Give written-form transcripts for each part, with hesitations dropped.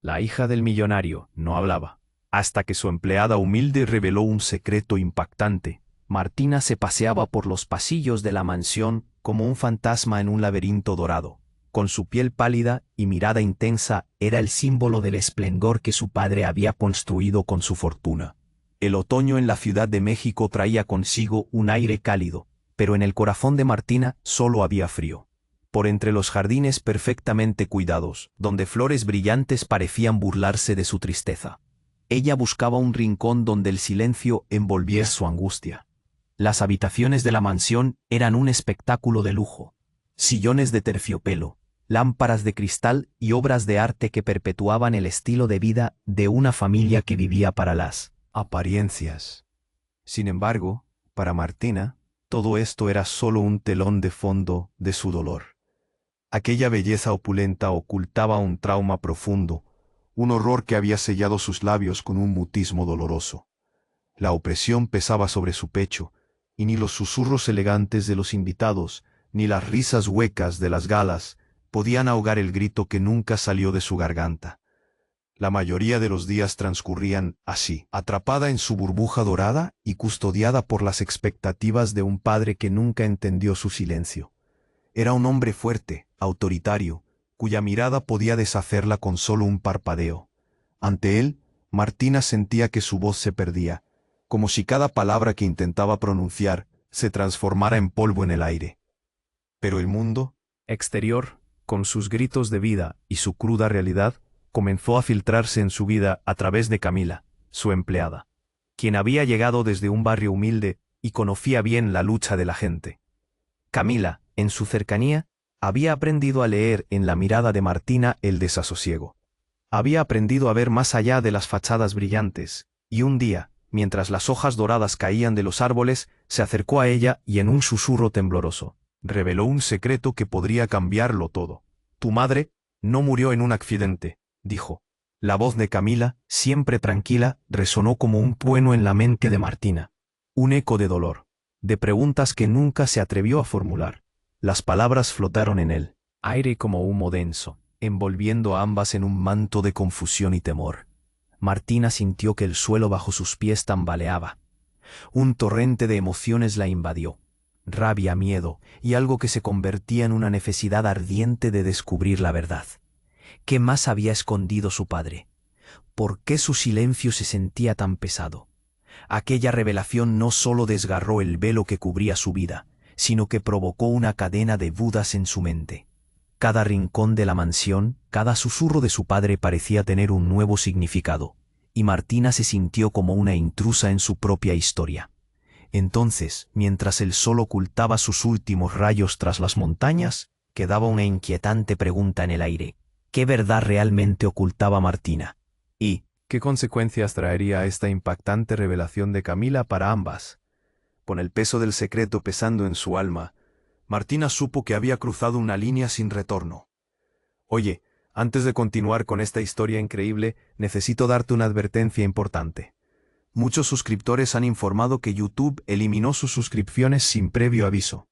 La hija del millonario no hablaba, hasta que su empleada humilde reveló un secreto impactante. Martina se paseaba por los pasillos de la mansión como un fantasma en un laberinto dorado. Con su piel pálida y mirada intensa, era el símbolo del esplendor que su padre había construido con su fortuna. El otoño en la Ciudad de México traía consigo un aire cálido, pero en el corazón de Martina solo había frío. Por entre los jardines perfectamente cuidados, donde flores brillantes parecían burlarse de su tristeza, ella buscaba un rincón donde el silencio envolviera su angustia. Las habitaciones de la mansión eran un espectáculo de lujo. Sillones de terciopelo, lámparas de cristal y obras de arte que perpetuaban el estilo de vida de una familia que vivía para las apariencias. Sin embargo, para Martina, todo esto era solo un telón de fondo de su dolor. Aquella belleza opulenta ocultaba un trauma profundo, un horror que había sellado sus labios con un mutismo doloroso. La opresión pesaba sobre su pecho, y ni los susurros elegantes de los invitados, ni las risas huecas de las galas, podían ahogar el grito que nunca salió de su garganta. La mayoría de los días transcurrían así, atrapada en su burbuja dorada y custodiada por las expectativas de un padre que nunca entendió su silencio. Era un hombre fuerte, autoritario, cuya mirada podía deshacerla con solo un parpadeo. Ante él, Martina sentía que su voz se perdía, como si cada palabra que intentaba pronunciar se transformara en polvo en el aire. Pero el mundo exterior, con sus gritos de vida y su cruda realidad, comenzó a filtrarse en su vida a través de Camila, su empleada, quien había llegado desde un barrio humilde y conocía bien la lucha de la gente. Camila, en su cercanía, había aprendido a leer en la mirada de Martina el desasosiego. Había aprendido a ver más allá de las fachadas brillantes, y un día, mientras las hojas doradas caían de los árboles, se acercó a ella y en un susurro tembloroso, reveló un secreto que podría cambiarlo todo. «Tu madre no murió en un accidente», dijo. La voz de Camila, siempre tranquila, resonó como un trueno en la mente de Martina. Un eco de dolor, de preguntas que nunca se atrevió a formular. Las palabras flotaron en el aire como humo denso, envolviendo a ambas en un manto de confusión y temor. Martina sintió que el suelo bajo sus pies tambaleaba. Un torrente de emociones la invadió. Rabia, miedo y algo que se convertía en una necesidad ardiente de descubrir la verdad. ¿Qué más había escondido su padre? ¿Por qué su silencio se sentía tan pesado? Aquella revelación no solo desgarró el velo que cubría su vida, sino que provocó una cadena de dudas en su mente. Cada rincón de la mansión, cada susurro de su padre parecía tener un nuevo significado, y Martina se sintió como una intrusa en su propia historia. Entonces, mientras el sol ocultaba sus últimos rayos tras las montañas, quedaba una inquietante pregunta en el aire. ¿Qué verdad realmente ocultaba Martina? ¿Y qué consecuencias traería esta impactante revelación de Camila para ambas? Con el peso del secreto pesando en su alma, Martina supo que había cruzado una línea sin retorno. «Oye, antes de continuar con esta historia increíble, necesito darte una advertencia importante. Muchos suscriptores han informado que YouTube eliminó sus suscripciones sin previo aviso.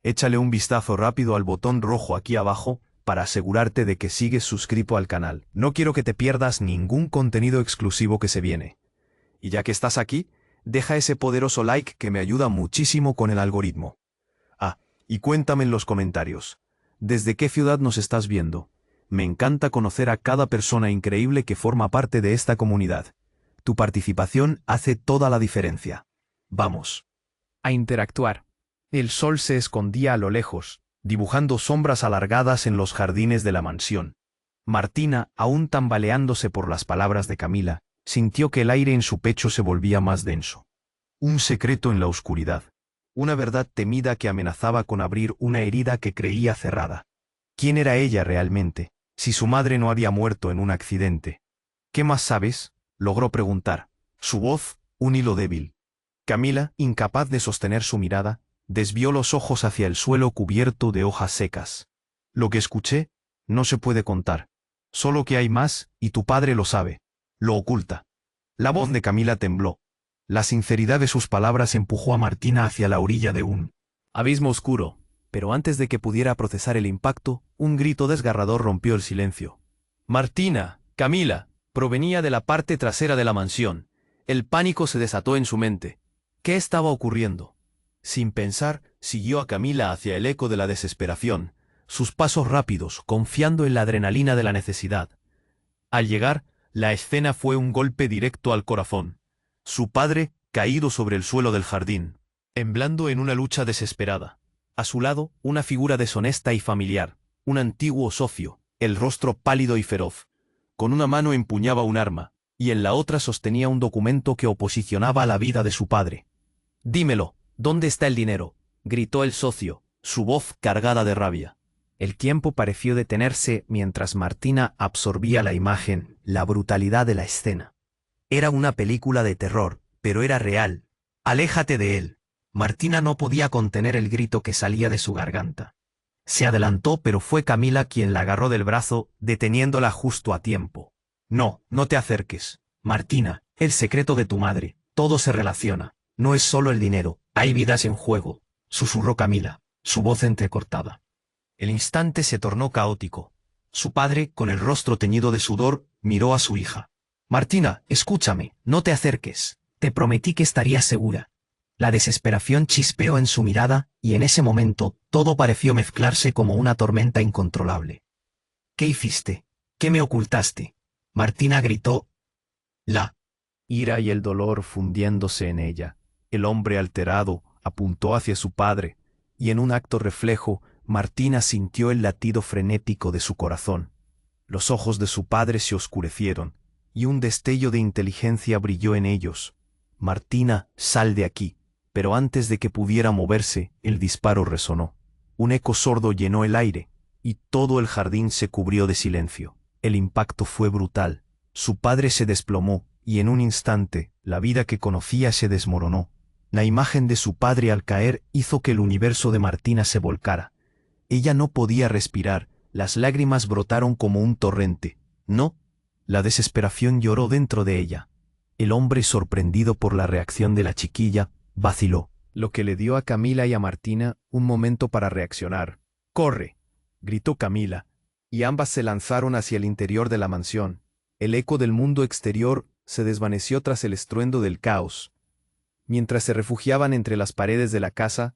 Échale un vistazo rápido al botón rojo aquí abajo para asegurarte de que sigues suscrito al canal. No quiero que te pierdas ningún contenido exclusivo que se viene. Y ya que estás aquí, deja ese poderoso like que me ayuda muchísimo con el algoritmo. Ah, y cuéntame en los comentarios, ¿desde qué ciudad nos estás viendo? Me encanta conocer a cada persona increíble que forma parte de esta comunidad. Tu participación hace toda la diferencia. Vamos a interactuar. El sol se escondía a lo lejos, dibujando sombras alargadas en los jardines de la mansión. Martina, aún tambaleándose por las palabras de Camila, sintió que el aire en su pecho se volvía más denso. Un secreto en la oscuridad. Una verdad temida que amenazaba con abrir una herida que creía cerrada. ¿Quién era ella realmente, si su madre no había muerto en un accidente? ¿Qué más sabes?, logró preguntar. Su voz, un hilo débil. Camila, incapaz de sostener su mirada, desvió los ojos hacia el suelo cubierto de hojas secas. Lo que escuché no se puede contar. Solo que hay más, y tu padre lo sabe. Lo oculta. La voz de Camila tembló. La sinceridad de sus palabras empujó a Martina hacia la orilla de un abismo oscuro, pero antes de que pudiera procesar el impacto, un grito desgarrador rompió el silencio. «Martina, Camila provenía de la parte trasera de la mansión. El pánico se desató en su mente. ¿Qué estaba ocurriendo? Sin pensar, siguió a Camila hacia el eco de la desesperación, sus pasos rápidos, confiando en la adrenalina de la necesidad. Al llegar, la escena fue un golpe directo al corazón. Su padre, caído sobre el suelo del jardín, temblando en una lucha desesperada. A su lado, una figura deshonesta y familiar, un antiguo socio, el rostro pálido y feroz. Con una mano empuñaba un arma, y en la otra sostenía un documento que oposicionaba a la vida de su padre. «Dímelo, ¿dónde está el dinero?», gritó el socio, su voz cargada de rabia. El tiempo pareció detenerse mientras Martina absorbía la imagen, la brutalidad de la escena. Era una película de terror, pero era real. «Aléjate de él». Martina no podía contener el grito que salía de su garganta. Se adelantó, pero fue Camila quien la agarró del brazo, deteniéndola justo a tiempo. «No, no te acerques. Martina, el secreto de tu madre, todo se relaciona. No es solo el dinero, hay vidas en juego», susurró Camila, su voz entrecortada. El instante se tornó caótico. Su padre, con el rostro teñido de sudor, miró a su hija. «Martina, escúchame, no te acerques. Te prometí que estarías segura». La desesperación chispeó en su mirada, y en ese momento, todo pareció mezclarse como una tormenta incontrolable. «¿Qué hiciste? ¿Qué me ocultaste?», Martina gritó. La ira y el dolor fundiéndose en ella. El hombre alterado apuntó hacia su padre, y en un acto reflejo, Martina sintió el latido frenético de su corazón. Los ojos de su padre se oscurecieron, y un destello de inteligencia brilló en ellos. «Martina, sal de aquí». Pero antes de que pudiera moverse, el disparo resonó. Un eco sordo llenó el aire, y todo el jardín se cubrió de silencio. El impacto fue brutal. Su padre se desplomó, y en un instante, la vida que conocía se desmoronó. La imagen de su padre al caer hizo que el universo de Martina se volcara. Ella no podía respirar, las lágrimas brotaron como un torrente. No, la desesperación lloró dentro de ella. El hombre, sorprendido por la reacción de la chiquilla, vaciló, lo que le dio a Camila y a Martina un momento para reaccionar. «¡Corre!», gritó Camila, y ambas se lanzaron hacia el interior de la mansión. El eco del mundo exterior se desvaneció tras el estruendo del caos. Mientras se refugiaban entre las paredes de la casa,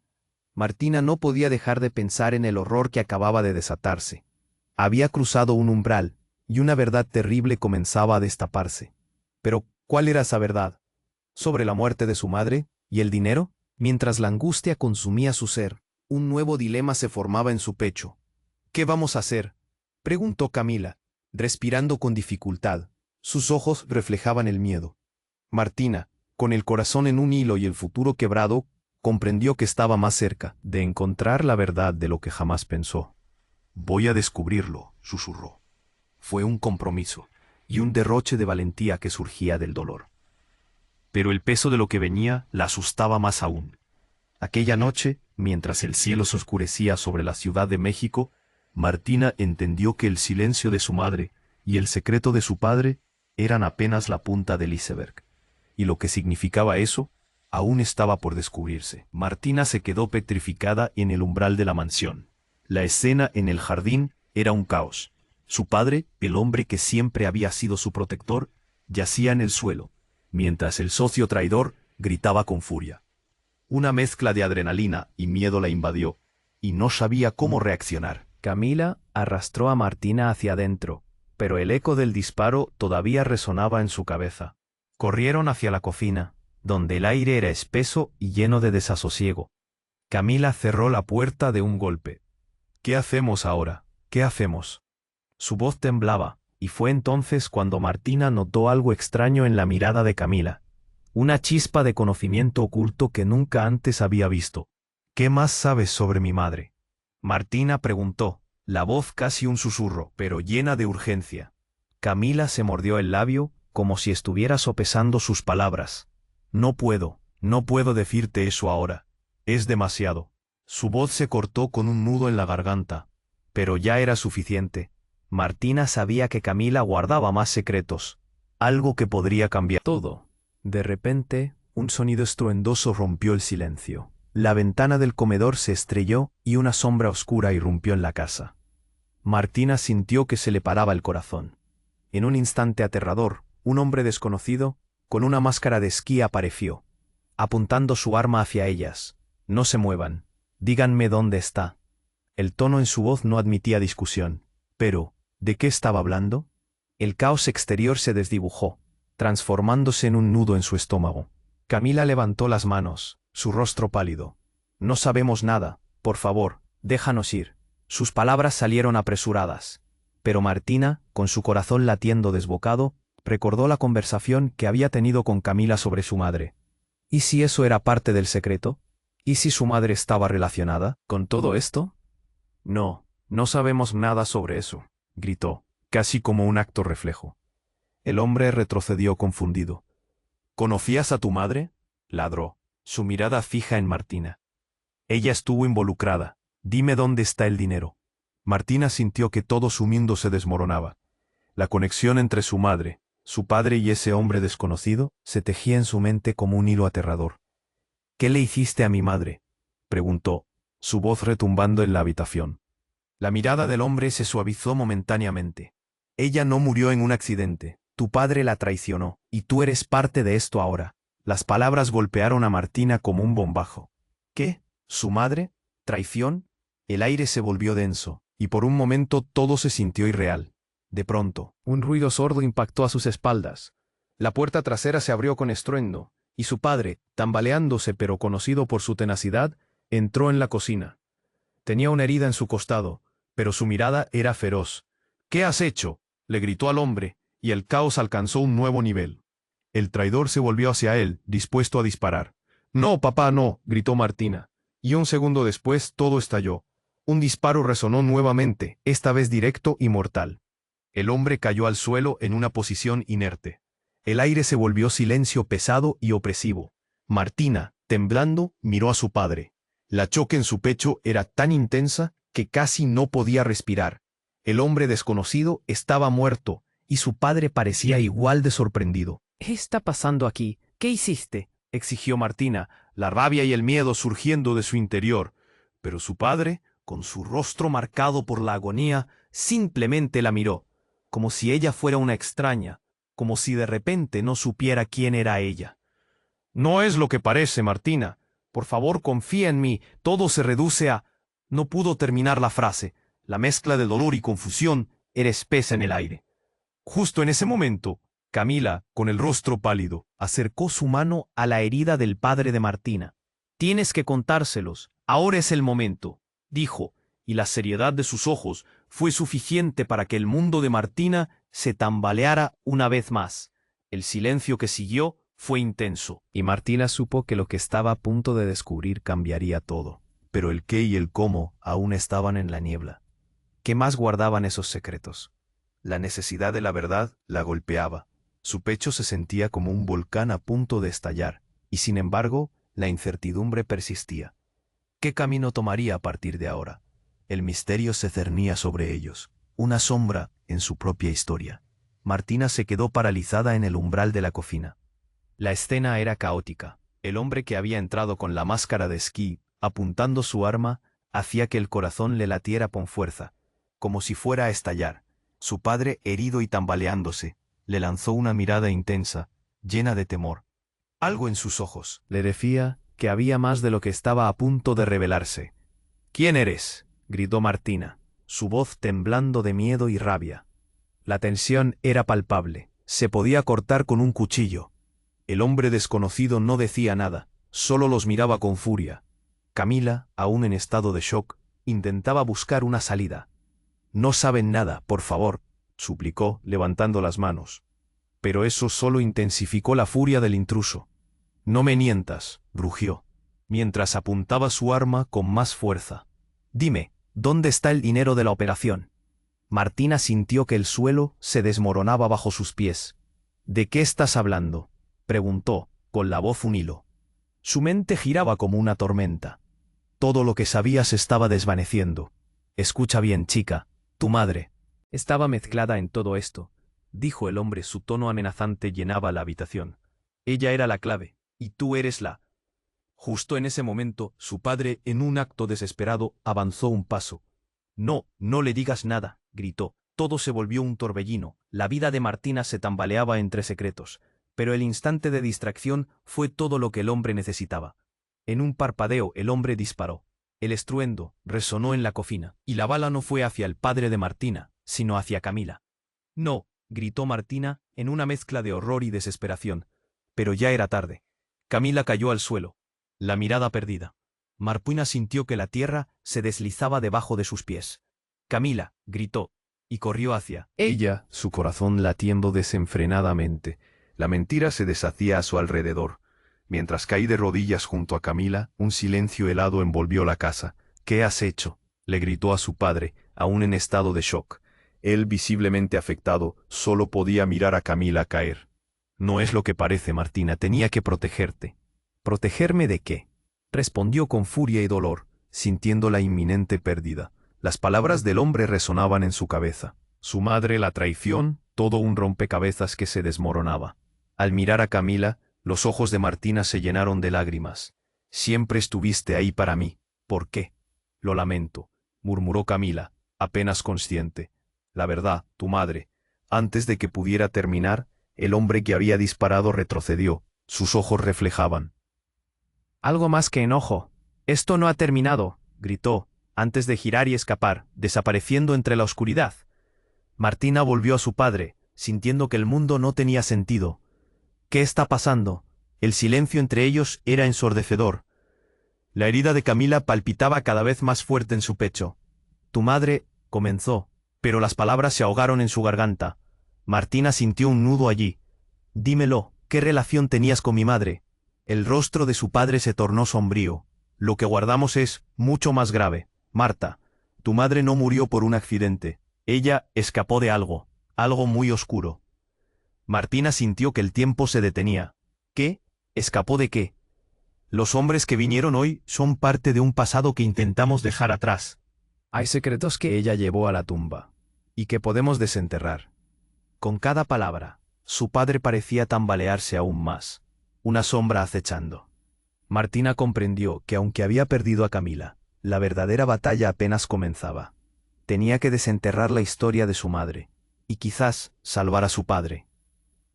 Martina no podía dejar de pensar en el horror que acababa de desatarse. Había cruzado un umbral, y una verdad terrible comenzaba a destaparse. Pero, ¿cuál era esa verdad? ¿Sobre la muerte de su madre? ¿Y el dinero? Mientras la angustia consumía su ser, un nuevo dilema se formaba en su pecho. «¿Qué vamos a hacer?», preguntó Camila, respirando con dificultad. Sus ojos reflejaban el miedo. Martina, con el corazón en un hilo y el futuro quebrado, comprendió que estaba más cerca de encontrar la verdad de lo que jamás pensó. «Voy a descubrirlo», susurró. Fue un compromiso y un derroche de valentía que surgía del dolor. Pero el peso de lo que venía la asustaba más aún. Aquella noche, mientras el cielo se oscurecía sobre la Ciudad de México, Martina entendió que el silencio de su madre y el secreto de su padre eran apenas la punta del iceberg. Y lo que significaba eso, aún estaba por descubrirse. Martina se quedó petrificada en el umbral de la mansión. La escena en el jardín era un caos. Su padre, el hombre que siempre había sido su protector, yacía en el suelo, mientras el socio traidor gritaba con furia. Una mezcla de adrenalina y miedo la invadió, y no sabía cómo reaccionar. Camila arrastró a Martina hacia adentro, pero el eco del disparo todavía resonaba en su cabeza. Corrieron hacia la cocina, donde el aire era espeso y lleno de desasosiego. Camila cerró la puerta de un golpe. «¿Qué hacemos ahora? ¿Qué hacemos?». Su voz temblaba, y fue entonces cuando Martina notó algo extraño en la mirada de Camila. Una chispa de conocimiento oculto que nunca antes había visto. «¿Qué más sabes sobre mi madre?», Martina preguntó, la voz casi un susurro, pero llena de urgencia. Camila se mordió el labio, como si estuviera sopesando sus palabras. «No puedo decirte eso ahora. Es demasiado». Su voz se cortó con un nudo en la garganta, pero ya era suficiente. Martina sabía que Camila guardaba más secretos, algo que podría cambiar todo. De repente, un sonido estruendoso rompió el silencio. La ventana del comedor se estrelló y una sombra oscura irrumpió en la casa. Martina sintió que se le paraba el corazón. En un instante aterrador, un hombre desconocido, con una máscara de esquí apareció, apuntando su arma hacia ellas. No se muevan. Díganme dónde está. El tono en su voz no admitía discusión. Pero, ¿de qué estaba hablando? El caos exterior se desdibujó, transformándose en un nudo en su estómago. Camila levantó las manos, su rostro pálido. No sabemos nada, por favor, déjanos ir. Sus palabras salieron apresuradas. Pero Martina, con su corazón latiendo desbocado, recordó la conversación que había tenido con Camila sobre su madre. ¿Y si eso era parte del secreto? ¿Y si su madre estaba relacionada con todo esto? No, no sabemos nada sobre eso, gritó, casi como un acto reflejo. El hombre retrocedió confundido. ¿Conocías a tu madre? Ladró, su mirada fija en Martina. Ella estuvo involucrada. Dime dónde está el dinero. Martina sintió que todo su mundo se desmoronaba. La conexión entre su madre, su padre y ese hombre desconocido se tejía en su mente como un hilo aterrador. ¿Qué le hiciste a mi madre?, preguntó, su voz retumbando en la habitación. La mirada del hombre se suavizó momentáneamente. Ella no murió en un accidente. Tu padre la traicionó, y tú eres parte de esto ahora. Las palabras golpearon a Martina como un bombazo. ¿Qué? ¿Su madre? ¿Traición? El aire se volvió denso, y por un momento todo se sintió irreal. De pronto, un ruido sordo impactó a sus espaldas. La puerta trasera se abrió con estruendo, y su padre, tambaleándose pero conocido por su tenacidad, entró en la cocina. Tenía una herida en su costado, pero su mirada era feroz. ¿Qué has hecho?, le gritó al hombre, y el caos alcanzó un nuevo nivel. El traidor se volvió hacia él, dispuesto a disparar. No, papá, no, gritó Martina, y un segundo después todo estalló. Un disparo resonó nuevamente, esta vez directo y mortal. El hombre cayó al suelo en una posición inerte. El aire se volvió silencio pesado y opresivo. Martina, temblando, miró a su padre. La choque en su pecho era tan intensa que casi no podía respirar. El hombre desconocido estaba muerto, y su padre parecía igual de sorprendido. ¿Qué está pasando aquí? ¿Qué hiciste?, exigió Martina, la rabia y el miedo surgiendo de su interior. Pero su padre, con su rostro marcado por la agonía, simplemente la miró, como si ella fuera una extraña, como si de repente no supiera quién era ella. No es lo que parece, Martina. Por favor, confía en mí. Todo se reduce a... No pudo terminar la frase. La mezcla de dolor y confusión era espesa en el aire. Justo en ese momento, Camila, con el rostro pálido, acercó su mano a la herida del padre de Martina. Tienes que contárselos. Ahora es el momento, dijo, y la seriedad de sus ojos fue suficiente para que el mundo de Martina se tambaleara una vez más. El silencio que siguió fue intenso, y Martina supo que lo que estaba a punto de descubrir cambiaría todo. Pero el qué y el cómo aún estaban en la niebla. ¿Qué más guardaban esos secretos? La necesidad de la verdad la golpeaba. Su pecho se sentía como un volcán a punto de estallar, y sin embargo, la incertidumbre persistía. ¿Qué camino tomaría a partir de ahora? El misterio se cernía sobre ellos, una sombra en su propia historia. Martina se quedó paralizada en el umbral de la cocina. La escena era caótica. El hombre que había entrado con la máscara de esquí, apuntando su arma, hacía que el corazón le latiera con fuerza, como si fuera a estallar. Su padre, herido y tambaleándose, le lanzó una mirada intensa, llena de temor. Algo en sus ojos le decía que había más de lo que estaba a punto de revelarse. ¿Quién eres?, gritó Martina, su voz temblando de miedo y rabia. La tensión era palpable, se podía cortar con un cuchillo. El hombre desconocido no decía nada, solo los miraba con furia. Camila, aún en estado de shock, intentaba buscar una salida. No saben nada, por favor, suplicó, levantando las manos. Pero eso solo intensificó la furia del intruso. No me mientas, rugió, mientras apuntaba su arma con más fuerza. Dime, ¿dónde está el dinero de la operación? Martina sintió que el suelo se desmoronaba bajo sus pies. ¿De qué estás hablando?, preguntó, con la voz un hilo. Su mente giraba como una tormenta. Todo lo que sabía se estaba desvaneciendo. Escucha bien, chica, tu madre estaba mezclada en todo esto, dijo el hombre, su tono amenazante llenaba la habitación. Ella era la clave, y tú eres la... Justo en ese momento, su padre, en un acto desesperado, avanzó un paso. No, no le digas nada, gritó, Todo se volvió un torbellino, la vida de Martina se tambaleaba entre secretos, pero el instante de distracción fue todo lo que el hombre necesitaba. En un parpadeo el hombre disparó. El estruendo resonó en la cocina, y la bala no fue hacia el padre de Martina, sino hacia Camila. «No», gritó Martina, en una mezcla de horror y desesperación. Pero ya era tarde. Camila cayó al suelo, la mirada perdida. Martina sintió que la tierra se deslizaba debajo de sus pies. «Camila», gritó, y corrió hacia ella, su corazón latiendo desenfrenadamente. La mentira se deshacía a su alrededor. Mientras caí de rodillas junto a Camila, un silencio helado envolvió la casa. «¿Qué has hecho?», le gritó a su padre, aún en estado de shock. Él, visiblemente afectado, solo podía mirar a Camila caer. «No es lo que parece, Martina, tenía que protegerte». «¿Protegerme de qué?», respondió con furia y dolor, sintiendo la inminente pérdida. Las palabras del hombre resonaban en su cabeza. Su madre, la traición, todo un rompecabezas que se desmoronaba. Al mirar a Camila, los ojos de Martina se llenaron de lágrimas. «Siempre estuviste ahí para mí. ¿Por qué?». «Lo lamento», murmuró Camila, apenas consciente. «La verdad, tu madre». Antes de que pudiera terminar, el hombre que había disparado retrocedió. Sus ojos reflejaban algo más que enojo. «Esto no ha terminado», gritó, antes de girar y escapar, desapareciendo entre la oscuridad. Martina volvió a su padre, sintiendo que el mundo no tenía sentido. «¿Qué está pasando?». El silencio entre ellos era ensordecedor. La herida de Camila palpitaba cada vez más fuerte en su pecho. «Tu madre», comenzó, pero las palabras se ahogaron en su garganta. Martina sintió un nudo allí. «Dímelo, ¿qué relación tenías con mi madre?». El rostro de su padre se tornó sombrío. «Lo que guardamos es mucho más grave. Marta, tu madre no murió por un accidente. Ella escapó de algo, algo muy oscuro». Martina sintió que el tiempo se detenía. «¿Qué? ¿Escapó de qué?». «Los hombres que vinieron hoy son parte de un pasado que intentamos dejar atrás. Hay secretos que ella llevó a la tumba, y que podemos desenterrar». Con cada palabra, su padre parecía tambalearse aún más, una sombra acechando. Martina comprendió que aunque había perdido a Camila, la verdadera batalla apenas comenzaba. Tenía que desenterrar la historia de su madre, y quizás salvar a su padre.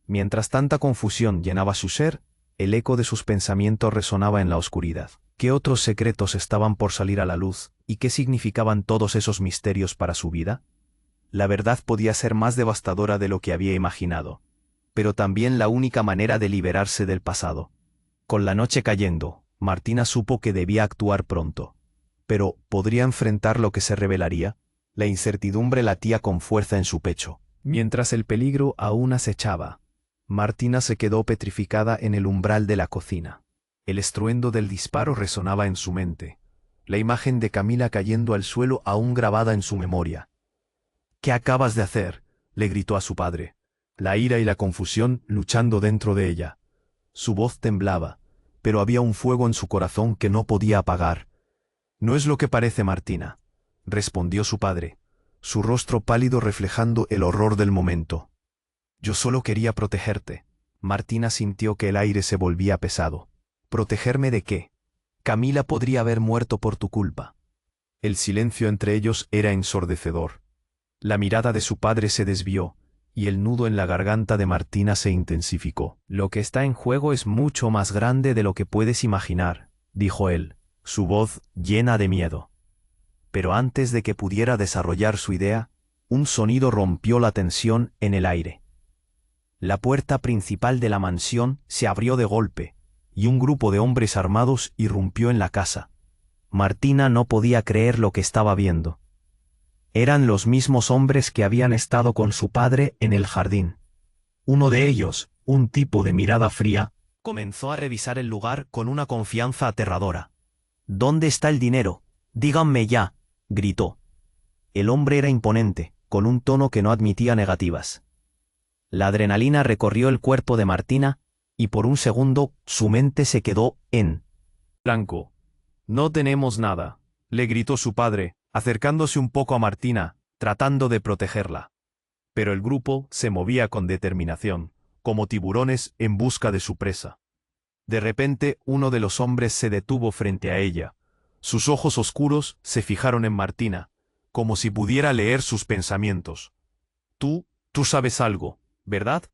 Mientras tanta confusión llenaba su ser, el eco de sus pensamientos resonaba en la oscuridad. ¿Qué otros secretos estaban por salir a la luz, y qué significaban todos esos misterios para su vida? La verdad podía ser más devastadora de lo que había imaginado, pero también la única manera de liberarse del pasado. Con la noche cayendo, Martina supo que debía actuar pronto. Pero, ¿podría enfrentar lo que se revelaría? La incertidumbre latía con fuerza en su pecho. Mientras el peligro aún acechaba, Martina se quedó petrificada en el umbral de la cocina. El estruendo del disparo resonaba en su mente. La imagen de Camila cayendo al suelo aún grabada en su memoria. «¿Qué acabas de hacer?», le gritó a su padre. La ira y la confusión luchando dentro de ella. Su voz temblaba, pero había un fuego en su corazón que no podía apagar. «No es lo que parece, Martina», respondió su padre, su rostro pálido reflejando el horror del momento. «Yo solo quería protegerte». Martina sintió que el aire se volvía pesado. «¿Protegerme de qué? Camila podría haber muerto por tu culpa». El silencio entre ellos era ensordecedor. La mirada de su padre se desvió, y el nudo en la garganta de Martina se intensificó. «Lo que está en juego es mucho más grande de lo que puedes imaginar», dijo él, su voz llena de miedo. Pero antes de que pudiera desarrollar su idea, un sonido rompió la tensión en el aire. La puerta principal de la mansión se abrió de golpe, y un grupo de hombres armados irrumpió en la casa. Martina no podía creer lo que estaba viendo. Eran los mismos hombres que habían estado con su padre en el jardín. Uno de ellos, un tipo de mirada fría, comenzó a revisar el lugar con una confianza aterradora. «¿Dónde está el dinero? Díganme ya», gritó. El hombre era imponente, con un tono que no admitía negativas. La adrenalina recorrió el cuerpo de Martina, y por un segundo su mente se quedó en blanco. «No tenemos nada», le gritó su padre, acercándose un poco a Martina, tratando de protegerla. Pero el grupo se movía con determinación, como tiburones en busca de su presa. De repente, uno de los hombres se detuvo frente a ella. Sus ojos oscuros se fijaron en Martina, como si pudiera leer sus pensamientos. Tú sabes algo, ¿verdad?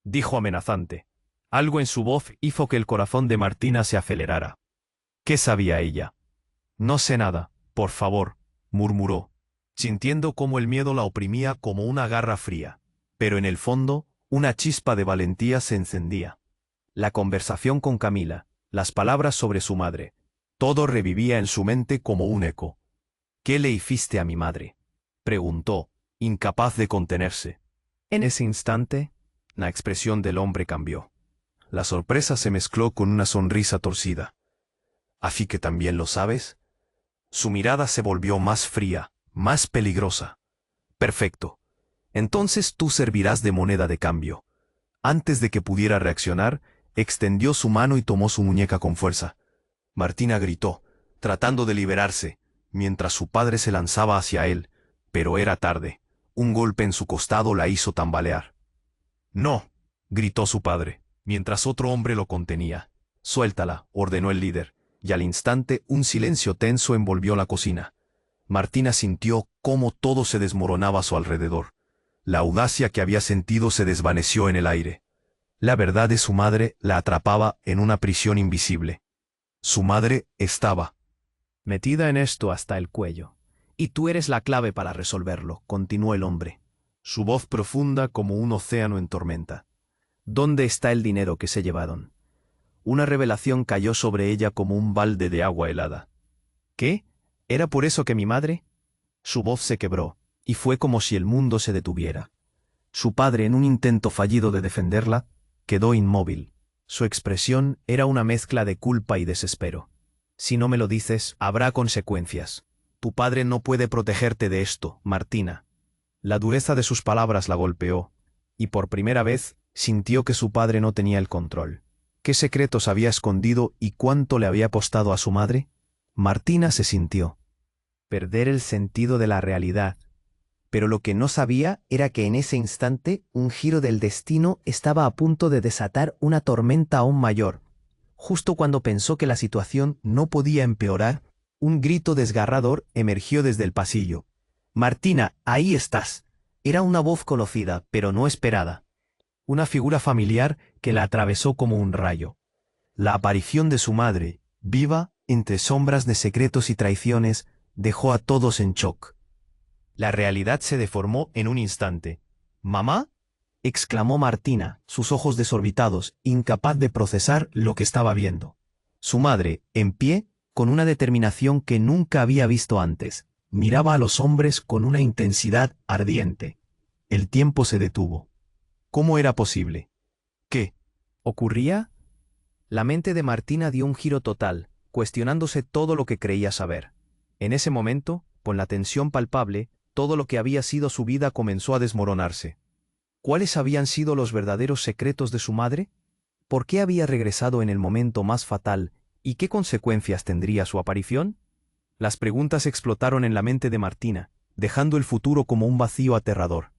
Dijo amenazante. Algo en su voz hizo que el corazón de Martina se acelerara. ¿Qué sabía ella? No sé nada, por favor, murmuró, sintiendo cómo el miedo la oprimía como una garra fría. Pero en el fondo, una chispa de valentía se encendía. La conversación con Camila, las palabras sobre su madre, todo revivía en su mente como un eco. ¿Qué le hiciste a mi madre?, preguntó, incapaz de contenerse. En ese instante, la expresión del hombre cambió. La sorpresa se mezcló con una sonrisa torcida. ¿Así que también lo sabes? Su mirada se volvió más fría, más peligrosa. Perfecto. Entonces tú servirás de moneda de cambio. Antes de que pudiera reaccionar, extendió su mano y tomó su muñeca con fuerza. Martina gritó, tratando de liberarse, mientras su padre se lanzaba hacia él, pero era tarde. Un golpe en su costado la hizo tambalear. «No», gritó su padre, mientras otro hombre lo contenía. «Suéltala», ordenó el líder, y al instante un silencio tenso envolvió la cocina. Martina sintió cómo todo se desmoronaba a su alrededor. La audacia que había sentido se desvaneció en el aire. La verdad de su madre la atrapaba en una prisión invisible. Su madre estaba metida en esto hasta el cuello. Y tú eres la clave para resolverlo, continuó el hombre, su voz profunda como un océano en tormenta. ¿Dónde está el dinero que se llevaron? Una revelación cayó sobre ella como un balde de agua helada. ¿Qué? ¿Era por eso que mi madre? Su voz se quebró, y fue como si el mundo se detuviera. Su padre, en un intento fallido de defenderla, quedó inmóvil. Su expresión era una mezcla de culpa y desespero. Si no me lo dices, habrá consecuencias. Tu padre no puede protegerte de esto, Martina. La dureza de sus palabras la golpeó, y por primera vez sintió que su padre no tenía el control. ¿Qué secretos había escondido y cuánto le había apostado a su madre? Martina se sintió perder el sentido de la realidad, pero lo que no sabía era que en ese instante un giro del destino estaba a punto de desatar una tormenta aún mayor. Justo cuando pensó que la situación no podía empeorar, un grito desgarrador emergió desde el pasillo. «Martina, ahí estás». Era una voz conocida, pero no esperada. Una figura familiar que la atravesó como un rayo. La aparición de su madre, viva, entre sombras de secretos y traiciones, dejó a todos en shock. La realidad se deformó en un instante. «¿Mamá?», exclamó Martina, sus ojos desorbitados, incapaz de procesar lo que estaba viendo. Su madre, en pie, con una determinación que nunca había visto antes, miraba a los hombres con una intensidad ardiente. El tiempo se detuvo. ¿Cómo era posible? ¿Qué ocurría? La mente de Martina dio un giro total, cuestionándose todo lo que creía saber. En ese momento, con la tensión palpable, todo lo que había sido su vida comenzó a desmoronarse. ¿Cuáles habían sido los verdaderos secretos de su madre? ¿Por qué había regresado en el momento más fatal y qué consecuencias tendría su aparición? Las preguntas explotaron en la mente de Martina, dejando el futuro como un vacío aterrador.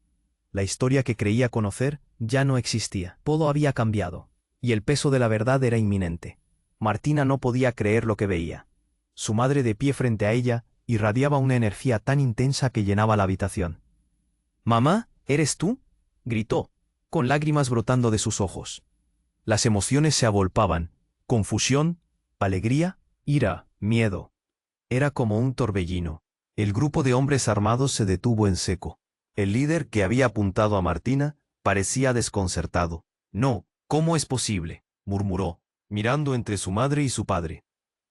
La historia que creía conocer ya no existía. Todo había cambiado, y el peso de la verdad era inminente. Martina no podía creer lo que veía. Su madre, de pie frente a ella, irradiaba una energía tan intensa que llenaba la habitación. «Mamá, ¿eres tú?», gritó, con lágrimas brotando de sus ojos. Las emociones se agolpaban: confusión, alegría, ira, miedo. Era como un torbellino. El grupo de hombres armados se detuvo en seco. El líder, que había apuntado a Martina, parecía desconcertado. «No, ¿cómo es posible?», murmuró, mirando entre su madre y su padre.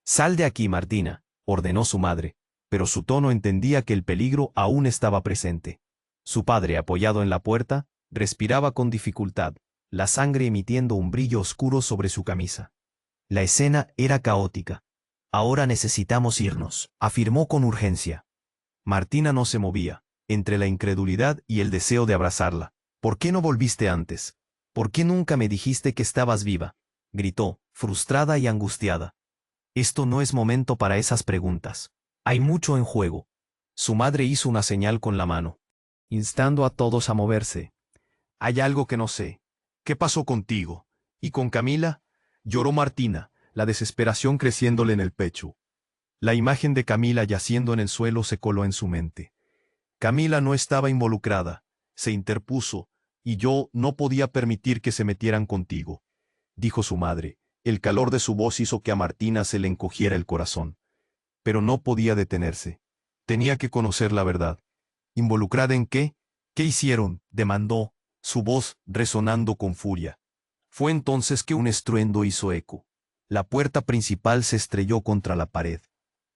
«Sal de aquí, Martina», ordenó su madre, pero su tono entendía que el peligro aún estaba presente. Su padre, apoyado en la puerta, respiraba con dificultad, la sangre emitiendo un brillo oscuro sobre su camisa. La escena era caótica. «Ahora necesitamos irnos», afirmó con urgencia. Martina no se movía, entre la incredulidad y el deseo de abrazarla. «¿Por qué no volviste antes? ¿Por qué nunca me dijiste que estabas viva?», gritó, frustrada y angustiada. «Esto no es momento para esas preguntas. Hay mucho en juego». Su madre hizo una señal con la mano, instando a todos a moverse. «Hay algo que no sé. ¿Qué pasó contigo? ¿Y con Camila?», lloró Martina, la desesperación creciéndole en el pecho. La imagen de Camila yaciendo en el suelo se coló en su mente. Camila no estaba involucrada. se interpuso, y yo no podía permitir que se metieran contigo, dijo su madre. El calor de su voz hizo que a Martina se le encogiera el corazón. Pero no podía detenerse. Tenía que conocer la verdad. ¿Involucrada en qué? ¿Qué hicieron?, demandó, su voz resonando con furia. Fue entonces que un estruendo hizo eco. La puerta principal se estrelló contra la pared.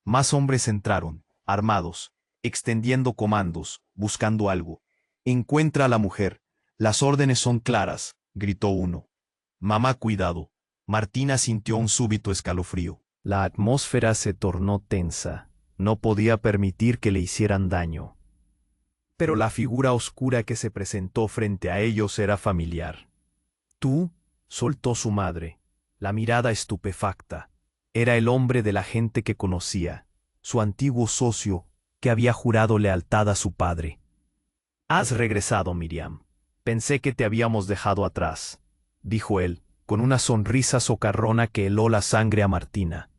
Más hombres entraron, armados, extendiendo comandos, buscando algo. «Encuentra a la mujer. Las órdenes son claras», gritó uno. «Mamá, cuidado». Martina sintió un súbito escalofrío. La atmósfera se tornó tensa. No podía permitir que le hicieran daño. Pero la figura oscura que se presentó frente a ellos era familiar. «¿Tú?», soltó su madre, la mirada estupefacta. Era el hombre de la gente que conocía, su antiguo socio, que había jurado lealtad a su padre. «Has regresado, Miriam. Pensé que te habíamos dejado atrás», dijo él, con una sonrisa socarrona que heló la sangre a Martina.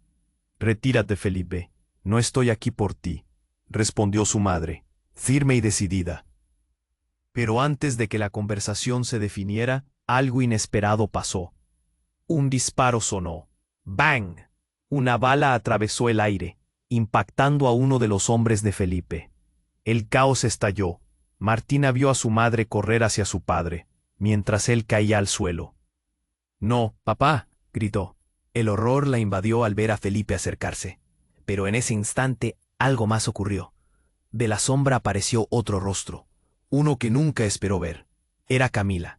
«Retírate, Felipe. No estoy aquí por ti», respondió su madre, firme y decidida. Pero antes de que la conversación se definiera, algo inesperado pasó. Un disparo sonó. ¡Bang! Una bala atravesó el aire, impactando a uno de los hombres de Felipe. El caos estalló. Martina vio a su madre correr hacia su padre, mientras él caía al suelo. «No, papá», gritó. El horror la invadió al ver a Felipe acercarse. Pero en ese instante algo más ocurrió. De la sombra apareció otro rostro, uno que nunca esperó ver. Era Camila.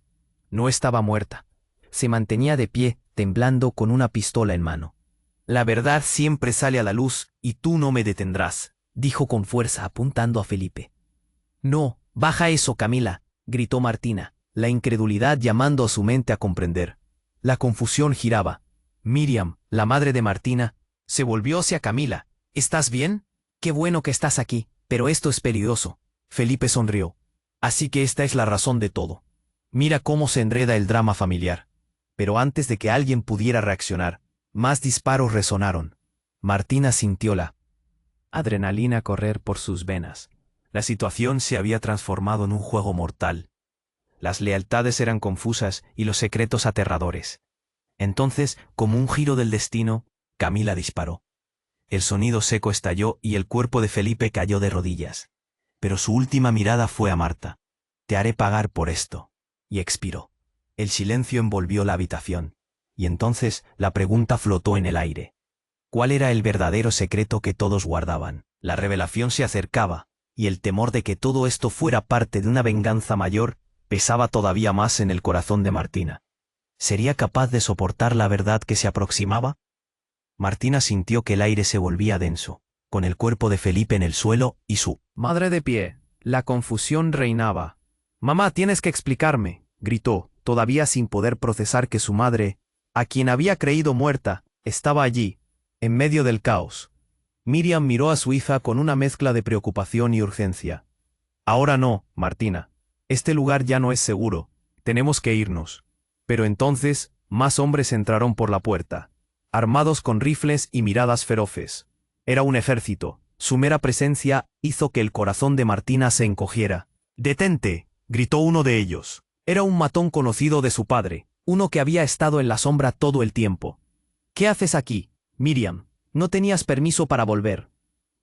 No estaba muerta. Se mantenía de pie, temblando con una pistola en mano. «La verdad siempre sale a la luz y tú no me detendrás», dijo con fuerza apuntando a Felipe. «No, baja eso, Camila», gritó Martina, la incredulidad llamando a su mente a comprender. La confusión giraba. Miriam, la madre de Martina, se volvió hacia Camila. «¿Estás bien? Qué bueno que estás aquí, pero esto es peligroso». Felipe sonrió. «Así que esta es la razón de todo. Mira cómo se enreda el drama familiar». Pero antes de que alguien pudiera reaccionar, más disparos resonaron. Martina sintió la adrenalina correr por sus venas. La situación se había transformado en un juego mortal. Las lealtades eran confusas y los secretos aterradores. Entonces, como un giro del destino, Camila disparó. El sonido seco estalló y el cuerpo de Felipe cayó de rodillas. Pero su última mirada fue a Marta. «Te haré pagar por esto». Y expiró. El silencio envolvió la habitación. Y entonces la pregunta flotó en el aire. ¿Cuál era el verdadero secreto que todos guardaban? La revelación se acercaba, y el temor de que todo esto fuera parte de una venganza mayor pesaba todavía más en el corazón de Martina. ¿Sería capaz de soportar la verdad que se aproximaba? Martina sintió que el aire se volvía denso, con el cuerpo de Felipe en el suelo y su madre de pie. La confusión reinaba. «Mamá, tienes que explicarme», gritó, todavía sin poder procesar que su madre, a quien había creído muerta, estaba allí, en medio del caos. Miriam miró a su hija con una mezcla de preocupación y urgencia. «Ahora no, Martina. Este lugar ya no es seguro. Tenemos que irnos». Pero entonces, más hombres entraron por la puerta, armados con rifles y miradas feroces. Era un ejército. Su mera presencia hizo que el corazón de Martina se encogiera. «¡Detente!», gritó uno de ellos. Era un matón conocido de su padre, uno que había estado en la sombra todo el tiempo. «¿Qué haces aquí, Miriam? No tenías permiso para volver».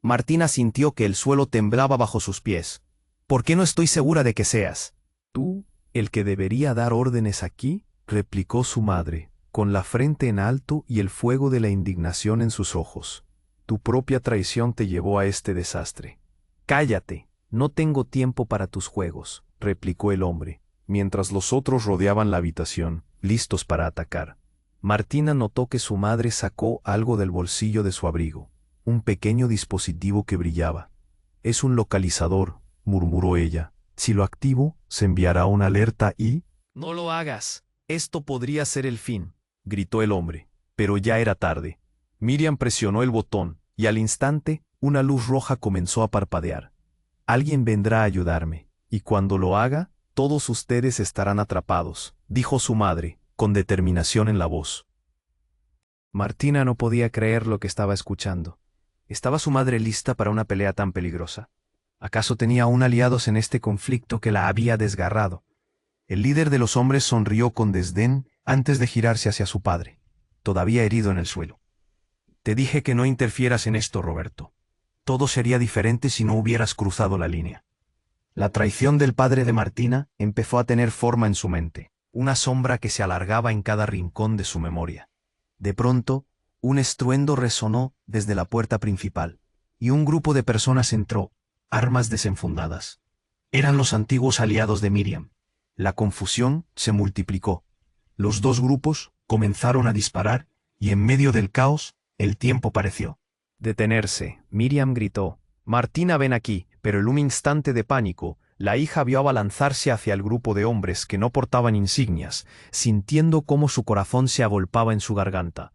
Martina sintió que el suelo temblaba bajo sus pies. «¿Por qué no estoy segura de que seas tú el que debería dar órdenes aquí?», replicó su madre, con la frente en alto y el fuego de la indignación en sus ojos. «Tu propia traición te llevó a este desastre». «Cállate, no tengo tiempo para tus juegos», replicó el hombre, mientras los otros rodeaban la habitación, listos para atacar. Martina notó que su madre sacó algo del bolsillo de su abrigo, un pequeño dispositivo que brillaba. «Es un localizador», murmuró ella. «Si lo activo, se enviará una alerta y...». «No lo hagas. Esto podría ser el fin», gritó el hombre, pero ya era tarde. Miriam presionó el botón, y al instante, una luz roja comenzó a parpadear. «Alguien vendrá a ayudarme, y cuando lo haga, todos ustedes estarán atrapados», dijo su madre, con determinación en la voz. Martina no podía creer lo que estaba escuchando. ¿Estaba su madre lista para una pelea tan peligrosa? ¿Acaso tenía aún aliados en este conflicto que la había desgarrado? El líder de los hombres sonrió con desdén antes de girarse hacia su padre, todavía herido en el suelo. Te dije que no interfieras en esto, Roberto. Todo sería diferente si no hubieras cruzado la línea. La traición del padre de Martina empezó a tener forma en su mente, una sombra que se alargaba en cada rincón de su memoria. De pronto, un estruendo resonó desde la puerta principal, y un grupo de personas entró, armas desenfundadas. Eran los antiguos aliados de Miriam. La confusión se multiplicó. Los dos grupos comenzaron a disparar, y en medio del caos, el tiempo pareció detenerse. Miriam gritó: «Martina, ven aquí», pero en un instante de pánico, la hija vio abalanzarse hacia el grupo de hombres que no portaban insignias, sintiendo cómo su corazón se agolpaba en su garganta.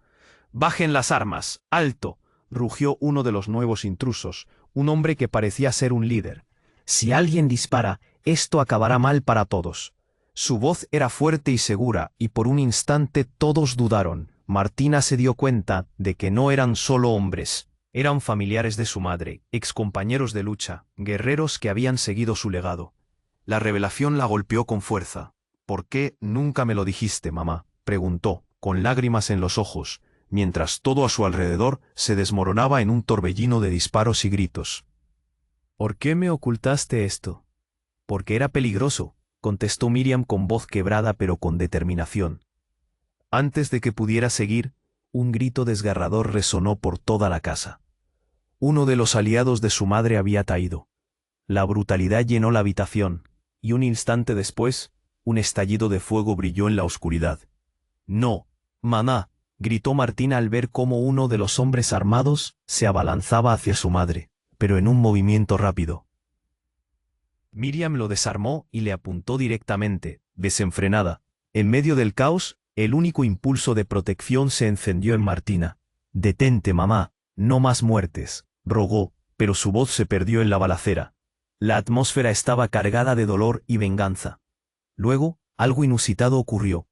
«¡Bajen las armas! ¡Alto!», rugió uno de los nuevos intrusos, un hombre que parecía ser un líder. «Si alguien dispara, esto acabará mal para todos». Su voz era fuerte y segura, y por un instante todos dudaron. Martina se dio cuenta de que no eran solo hombres. Eran familiares de su madre, excompañeros de lucha, guerreros que habían seguido su legado. La revelación la golpeó con fuerza. «¿Por qué nunca me lo dijiste, mamá?», preguntó, con lágrimas en los ojos, mientras todo a su alrededor se desmoronaba en un torbellino de disparos y gritos. «¿Por qué me ocultaste esto?». «Porque era peligroso», contestó Miriam con voz quebrada pero con determinación. Antes de que pudiera seguir, un grito desgarrador resonó por toda la casa. Uno de los aliados de su madre había caído. La brutalidad llenó la habitación, y un instante después, un estallido de fuego brilló en la oscuridad. «No, mamá», gritó Martina al ver cómo uno de los hombres armados se abalanzaba hacia su madre, pero en un movimiento rápido. Miriam lo desarmó y le apuntó directamente, desenfrenada. En medio del caos, el único impulso de protección se encendió en Martina. «Detente, mamá, no más muertes», rogó, pero su voz se perdió en la balacera. La atmósfera estaba cargada de dolor y venganza. Luego, algo inusitado ocurrió.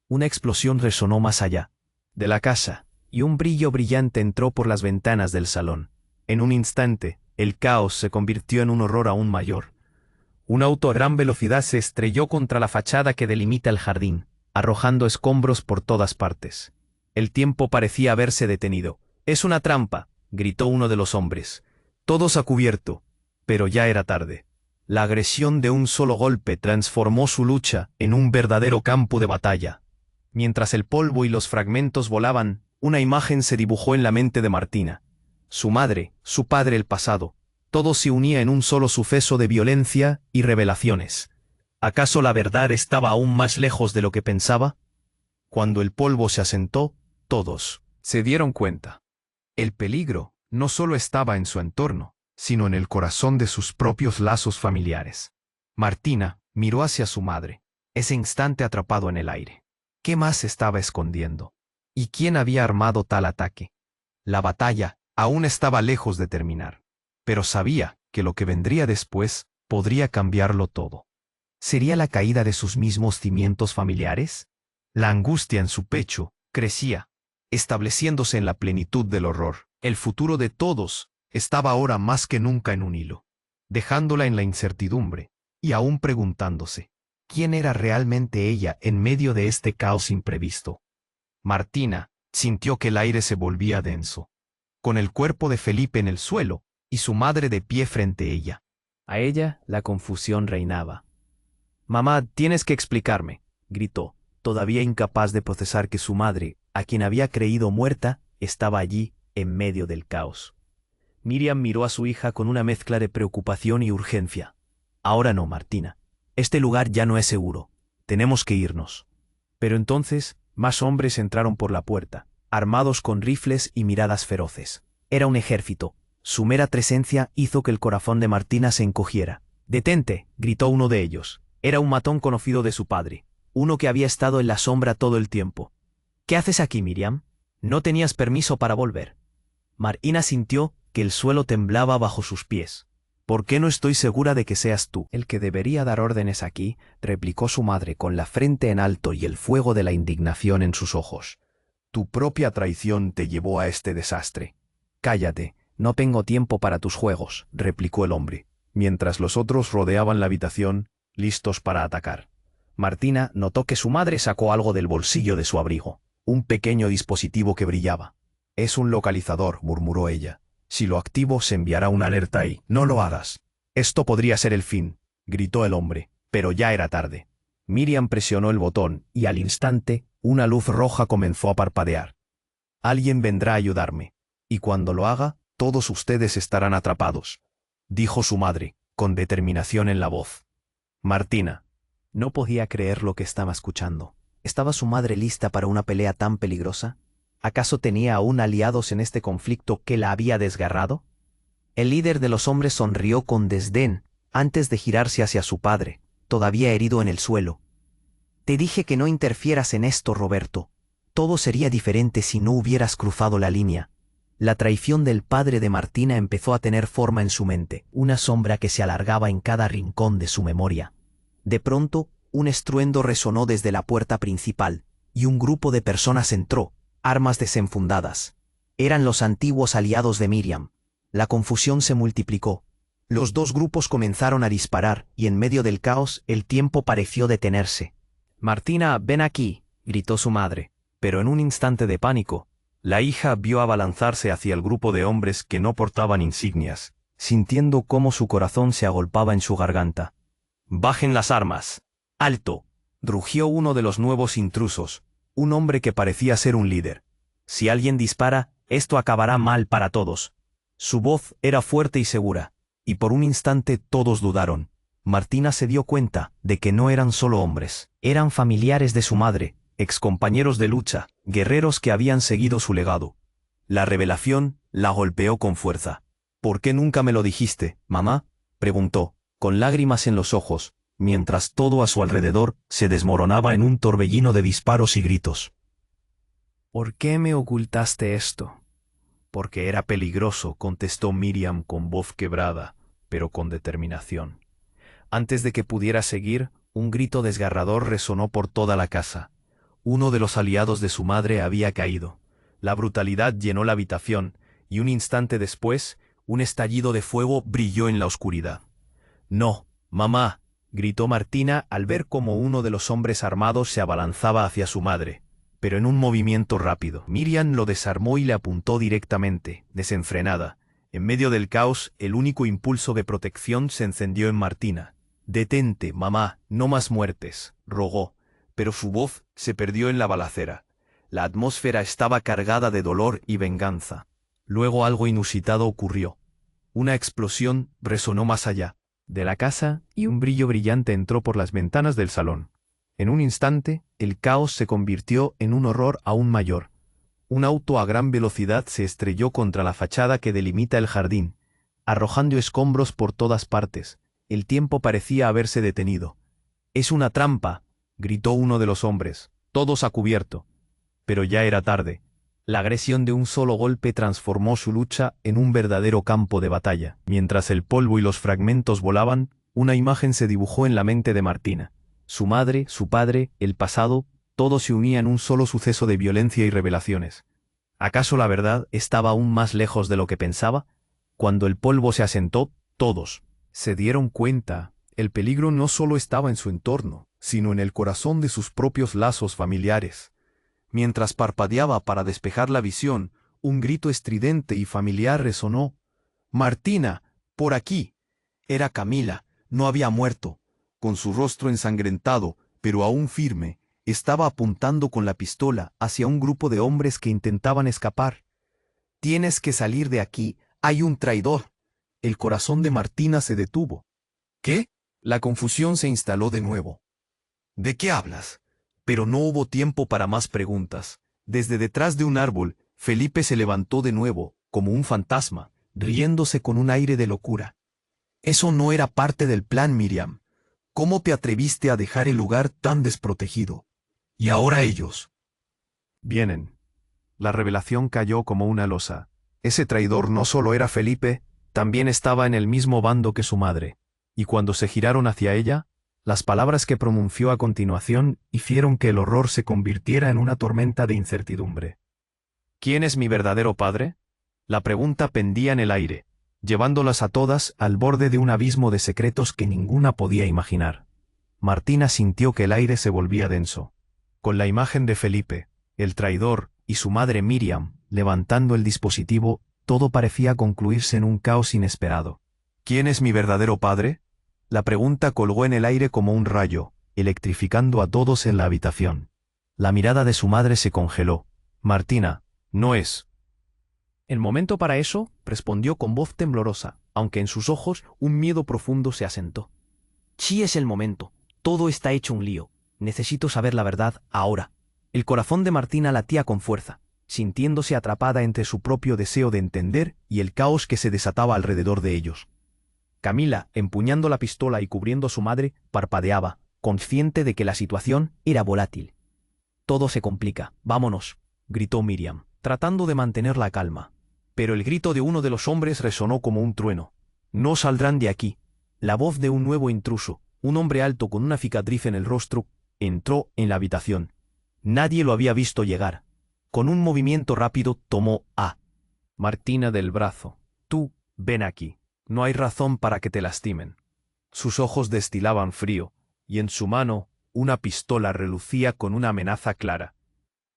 Una explosión resonó más allá de la casa, y un brillo brillante entró por las ventanas del salón. En un instante, el caos se convirtió en un horror aún mayor. Un auto a gran velocidad se estrelló contra la fachada que delimita el jardín, arrojando escombros por todas partes. El tiempo parecía haberse detenido. «Es una trampa», gritó uno de los hombres. «Todos a cubierto». Pero ya era tarde. La agresión de un solo golpe transformó su lucha en un verdadero campo de batalla. Mientras el polvo y los fragmentos volaban, una imagen se dibujó en la mente de Martina. Su madre, su padre, el pasado. Todo se unía en un solo suceso de violencia y revelaciones. ¿Acaso la verdad estaba aún más lejos de lo que pensaba? Cuando el polvo se asentó, todos se dieron cuenta. El peligro no solo estaba en su entorno, sino en el corazón de sus propios lazos familiares. Martina miró hacia su madre, ese instante atrapado en el aire. ¿Qué más estaba escondiendo? ¿Y quién había armado tal ataque? La batalla aún estaba lejos de terminar, pero sabía que lo que vendría después podría cambiarlo todo. ¿Sería la caída de sus mismos cimientos familiares? La angustia en su pecho crecía, estableciéndose en la plenitud del horror. El futuro de todos estaba ahora más que nunca en un hilo, dejándola en la incertidumbre, y aún preguntándose, ¿quién era realmente ella en medio de este caos imprevisto? Martina sintió que el aire se volvía denso, con el cuerpo de Felipe en el suelo, y su madre de pie frente a ella. A ella la confusión reinaba. «Mamá, tienes que explicarme», gritó, todavía incapaz de procesar que su madre, a quien había creído muerta, estaba allí, en medio del caos. Miriam miró a su hija con una mezcla de preocupación y urgencia. «Ahora no, Martina. Este lugar ya no es seguro. Tenemos que irnos». Pero entonces, más hombres entraron por la puerta, armados con rifles y miradas feroces. Era un ejército. Su mera presencia hizo que el corazón de Martina se encogiera. «¡Detente!», gritó uno de ellos. Era un matón conocido de su padre, uno que había estado en la sombra todo el tiempo. «¿Qué haces aquí, Miriam? No tenías permiso para volver». Martina sintió que el suelo temblaba bajo sus pies. «¿Por qué no estoy segura de que seas tú el que debería dar órdenes aquí?», replicó su madre con la frente en alto y el fuego de la indignación en sus ojos. «Tu propia traición te llevó a este desastre». «Cállate, no tengo tiempo para tus juegos», replicó el hombre. mientras los otros rodeaban la habitación, listos para atacar. Martina notó que su madre sacó algo del bolsillo de su abrigo, un pequeño dispositivo que brillaba. «Es un localizador», murmuró ella. «Si lo activo se enviará una alerta y no lo hagas». «Esto podría ser el fin», gritó el hombre, pero ya era tarde. Miriam presionó el botón y al instante una luz roja comenzó a parpadear. «Alguien vendrá a ayudarme. Y cuando lo haga, todos ustedes estarán atrapados», dijo su madre, con determinación en la voz. Martina no podía creer lo que estaba escuchando. ¿Estaba su madre lista para una pelea tan peligrosa? ¿Acaso tenía aún aliados en este conflicto que la había desgarrado? El líder de los hombres sonrió con desdén antes de girarse hacia su padre, todavía herido en el suelo. «Te dije que no interfieras en esto, Roberto. Todo sería diferente si no hubieras cruzado la línea». La traición del padre de Martina empezó a tener forma en su mente, una sombra que se alargaba en cada rincón de su memoria. De pronto, un estruendo resonó desde la puerta principal, y un grupo de personas entró, armas desenfundadas. Eran los antiguos aliados de Miriam. La confusión se multiplicó. Los dos grupos comenzaron a disparar, y en medio del caos el tiempo pareció detenerse. «Martina, ven aquí», gritó su madre, pero en un instante de pánico, la hija vio abalanzarse hacia el grupo de hombres que no portaban insignias, sintiendo cómo su corazón se agolpaba en su garganta. «Bajen las armas». «¡Alto!», rugió uno de los nuevos intrusos, un hombre que parecía ser un líder. «Si alguien dispara, esto acabará mal para todos». Su voz era fuerte y segura, y por un instante todos dudaron. Martina se dio cuenta de que no eran solo hombres, eran familiares de su madre, excompañeros de lucha, guerreros que habían seguido su legado. La revelación la golpeó con fuerza. «¿Por qué nunca me lo dijiste, mamá?», preguntó, con lágrimas en los ojos, mientras todo a su alrededor se desmoronaba en un torbellino de disparos y gritos. «¿Por qué me ocultaste esto?». «Porque era peligroso», contestó Miriam con voz quebrada, pero con determinación. Antes de que pudiera seguir, un grito desgarrador resonó por toda la casa. Uno de los aliados de su madre había caído. La brutalidad llenó la habitación, y un instante después, un estallido de fuego brilló en la oscuridad. «No, mamá», gritó Martina al ver cómo uno de los hombres armados se abalanzaba hacia su madre, pero en un movimiento rápido. Miriam lo desarmó y le apuntó directamente, desenfrenada. En medio del caos, el único impulso de protección se encendió en Martina. «Detente, mamá, no más muertes», rogó, pero su voz se perdió en la balacera. La atmósfera estaba cargada de dolor y venganza. Luego algo inusitado ocurrió. Una explosión resonó más allá de la casa y un brillo brillante entró por las ventanas del salón. En un instante, el caos se convirtió en un horror aún mayor. Un auto a gran velocidad se estrelló contra la fachada que delimita el jardín, arrojando escombros por todas partes. El tiempo parecía haberse detenido. «Es una trampa», gritó uno de los hombres, «todos a cubierto». Pero ya era tarde. La agresión de un solo golpe transformó su lucha en un verdadero campo de batalla. Mientras el polvo y los fragmentos volaban, una imagen se dibujó en la mente de Martina. Su madre, su padre, el pasado, todo se unía en un solo suceso de violencia y revelaciones. ¿Acaso la verdad estaba aún más lejos de lo que pensaba? Cuando el polvo se asentó, todos se dieron cuenta. El peligro no solo estaba en su entorno, sino en el corazón de sus propios lazos familiares. Mientras parpadeaba para despejar la visión, un grito estridente y familiar resonó. «Martina, por aquí». Era Camila, no había muerto. Con su rostro ensangrentado, pero aún firme, estaba apuntando con la pistola hacia un grupo de hombres que intentaban escapar. «Tienes que salir de aquí, hay un traidor». El corazón de Martina se detuvo. «¿Qué?». La confusión se instaló de nuevo. «¿De qué hablas?». Pero no hubo tiempo para más preguntas. Desde detrás de un árbol, Felipe se levantó de nuevo, como un fantasma, riéndose con un aire de locura. «Eso no era parte del plan, Miriam. ¿Cómo te atreviste a dejar el lugar tan desprotegido? Y ahora ellos vienen». La revelación cayó como una losa. Ese traidor no solo era Felipe, también estaba en el mismo bando que su madre. Y cuando se giraron hacia ella, las palabras que pronunció a continuación hicieron que el horror se convirtiera en una tormenta de incertidumbre. «¿Quién es mi verdadero padre?». La pregunta pendía en el aire. llevándolas a todas al borde de un abismo de secretos que ninguna podía imaginar. Martina sintió que el aire se volvía denso. Con la imagen de Felipe, el traidor, y su madre Miriam, levantando el dispositivo, todo parecía concluirse en un caos inesperado. ¿Quién es mi verdadero padre? La pregunta colgó en el aire como un rayo, electrificando a todos en la habitación. La mirada de su madre se congeló. Martina, no es. El momento para eso, respondió con voz temblorosa, aunque en sus ojos un miedo profundo se asentó. Sí es el momento. Todo está hecho un lío. Necesito saber la verdad ahora. El corazón de Martina latía con fuerza, sintiéndose atrapada entre su propio deseo de entender y el caos que se desataba alrededor de ellos. Camila, empuñando la pistola y cubriendo a su madre, parpadeaba, consciente de que la situación era volátil. Todo se complica. Vámonos, gritó Miriam, tratando de mantener la calma. Pero el grito de uno de los hombres resonó como un trueno. No saldrán de aquí. La voz de un nuevo intruso, un hombre alto con una cicatriz en el rostro, entró en la habitación. Nadie lo había visto llegar. Con un movimiento rápido tomó a Martina del brazo. Tú, ven aquí. No hay razón para que te lastimen. Sus ojos destilaban frío, y en su mano, una pistola relucía con una amenaza clara.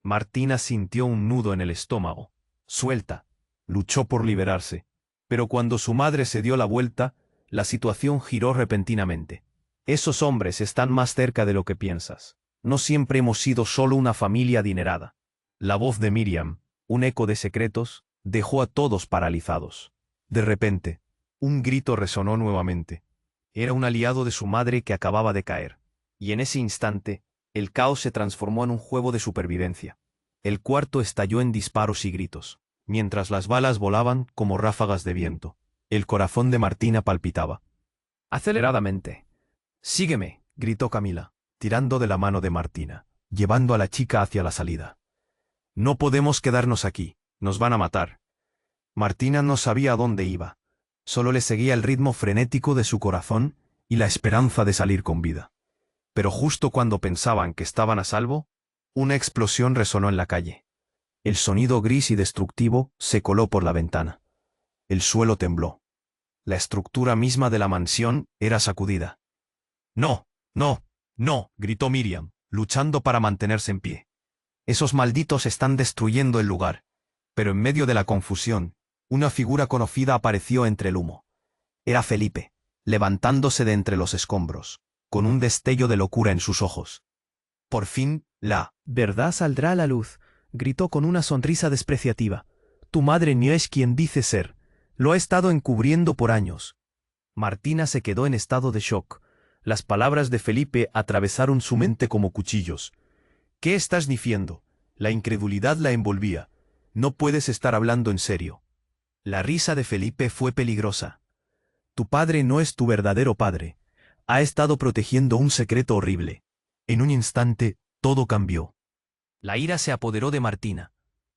Martina sintió un nudo en el estómago. Suelta. Luchó por liberarse. Pero cuando su madre se dio la vuelta, la situación giró repentinamente. Esos hombres están más cerca de lo que piensas. No siempre hemos sido solo una familia adinerada. La voz de Miriam, un eco de secretos, dejó a todos paralizados. De repente, un grito resonó nuevamente. Era un aliado de su madre que acababa de caer. Y en ese instante, el caos se transformó en un juego de supervivencia. El cuarto estalló en disparos y gritos, mientras las balas volaban como ráfagas de viento. El corazón de Martina palpitaba. Aceleradamente. «Sígueme», gritó Camila, tirando de la mano de Martina, llevando a la chica hacia la salida. «No podemos quedarnos aquí, nos van a matar». Martina no sabía a dónde iba. Solo le seguía el ritmo frenético de su corazón y la esperanza de salir con vida. Pero justo cuando pensaban que estaban a salvo, una explosión resonó en la calle. El sonido gris y destructivo se coló por la ventana. El suelo tembló. La estructura misma de la mansión era sacudida. «No, no, no», gritó Miriam, luchando para mantenerse en pie. «Esos malditos están destruyendo el lugar». Pero en medio de la confusión, una figura conocida apareció entre el humo. Era Felipe, levantándose de entre los escombros, con un destello de locura en sus ojos. Por fin, la verdad saldrá a la luz, gritó con una sonrisa despreciativa. Tu madre no es quien dice ser. Lo ha estado encubriendo por años. Martina se quedó en estado de shock. Las palabras de Felipe atravesaron su mente como cuchillos. ¿Qué estás diciendo? La incredulidad la envolvía. No puedes estar hablando en serio. La risa de Felipe fue peligrosa. Tu padre no es tu verdadero padre. Ha estado protegiendo un secreto horrible. En un instante, todo cambió. La ira se apoderó de Martina.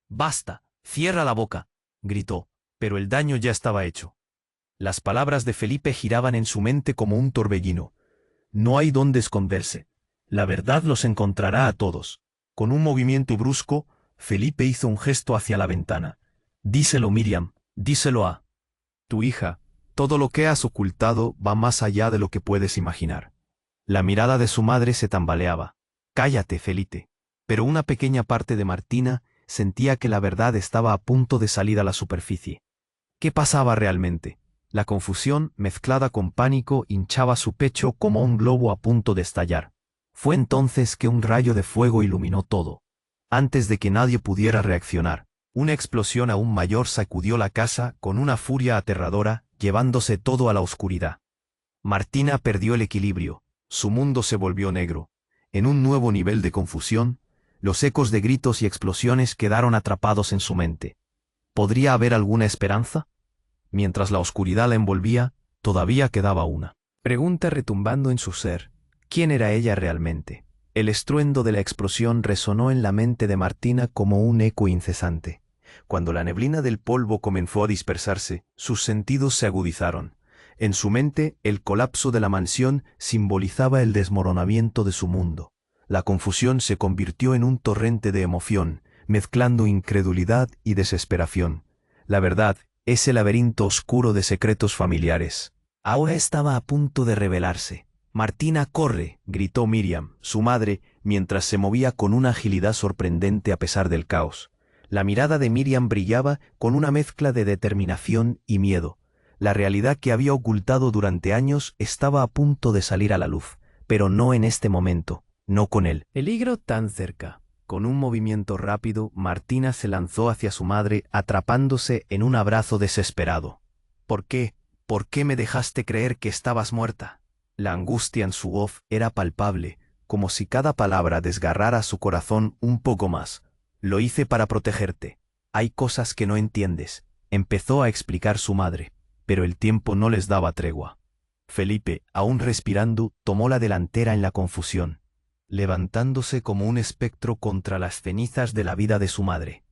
«Basta, cierra la boca», gritó, pero el daño ya estaba hecho. Las palabras de Felipe giraban en su mente como un torbellino. No hay dónde esconderse. La verdad los encontrará a todos. Con un movimiento brusco, Felipe hizo un gesto hacia la ventana. «Díselo, Miriam, díselo a tu hija. Todo lo que has ocultado va más allá de lo que puedes imaginar». La mirada de su madre se tambaleaba. «Cállate, Felipe». Pero una pequeña parte de Martina sentía que la verdad estaba a punto de salir a la superficie. ¿Qué pasaba realmente? La confusión, mezclada con pánico, hinchaba su pecho como un globo a punto de estallar. Fue entonces que un rayo de fuego iluminó todo. Antes de que nadie pudiera reaccionar, una explosión aún mayor sacudió la casa con una furia aterradora, llevándose todo a la oscuridad. Martina perdió el equilibrio, su mundo se volvió negro. En un nuevo nivel de confusión, los ecos de gritos y explosiones quedaron atrapados en su mente. ¿Podría haber alguna esperanza? Mientras la oscuridad la envolvía, todavía quedaba una pregunta retumbando en su ser. ¿Quién era ella realmente? El estruendo de la explosión resonó en la mente de Martina como un eco incesante. Cuando la neblina del polvo comenzó a dispersarse, sus sentidos se agudizaron. En su mente, el colapso de la mansión simbolizaba el desmoronamiento de su mundo. La confusión se convirtió en un torrente de emoción, mezclando incredulidad y desesperación. La verdad ese laberinto oscuro de secretos familiares. Ahora estaba a punto de revelarse. «Martina, corre», gritó Miriam, su madre, mientras se movía con una agilidad sorprendente a pesar del caos. La mirada de Miriam brillaba con una mezcla de determinación y miedo. La realidad que había ocultado durante años estaba a punto de salir a la luz, pero no en este momento, no con él. Peligro tan cerca. Con un movimiento rápido, Martina se lanzó hacia su madre, atrapándose en un abrazo desesperado. «¿Por qué? ¿Por qué me dejaste creer que estabas muerta?». La angustia en su voz era palpable, como si cada palabra desgarrara su corazón un poco más. «Lo hice para protegerte. Hay cosas que no entiendes», empezó a explicar su madre, pero el tiempo no les daba tregua. Felipe, aún respirando, tomó la delantera en la confusión, levantándose como un espectro contra las cenizas de la vida de su madre.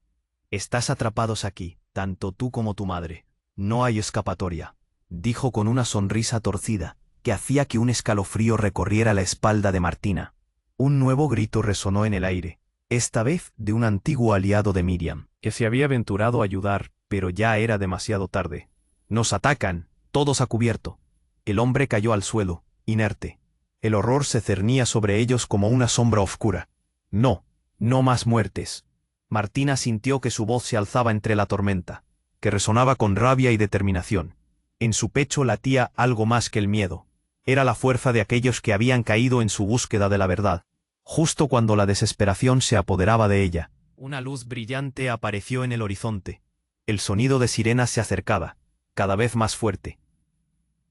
«Estás atrapados aquí, tanto tú como tu madre. No hay escapatoria», dijo con una sonrisa torcida, que hacía que un escalofrío recorriera la espalda de Martina. Un nuevo grito resonó en el aire, esta vez de un antiguo aliado de Miriam, que se había aventurado a ayudar, pero ya era demasiado tarde. «Nos atacan, todos a cubierto». El hombre cayó al suelo, inerte. El horror se cernía sobre ellos como una sombra oscura. «No, no más muertes». Martina sintió que su voz se alzaba entre la tormenta, que resonaba con rabia y determinación. En su pecho latía algo más que el miedo. Era la fuerza de aquellos que habían caído en su búsqueda de la verdad. Justo cuando la desesperación se apoderaba de ella, una luz brillante apareció en el horizonte. El sonido de sirenas se acercaba, cada vez más fuerte.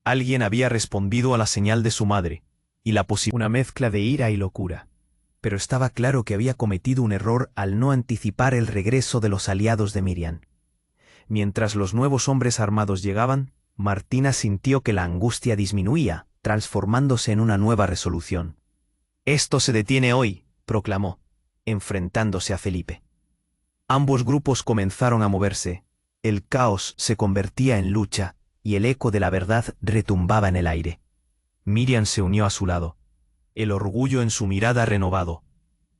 Alguien había respondido a la señal de su madre, y una mezcla de ira y locura. Pero estaba claro que había cometido un error al no anticipar el regreso de los aliados de Miriam. Mientras los nuevos hombres armados llegaban, Martina sintió que la angustia disminuía, transformándose en una nueva resolución. «Esto se detiene hoy», proclamó, enfrentándose a Felipe. Ambos grupos comenzaron a moverse. El caos se convertía en lucha, y el eco de la verdad retumbaba en el aire. Miriam se unió a su lado, el orgullo en su mirada renovado.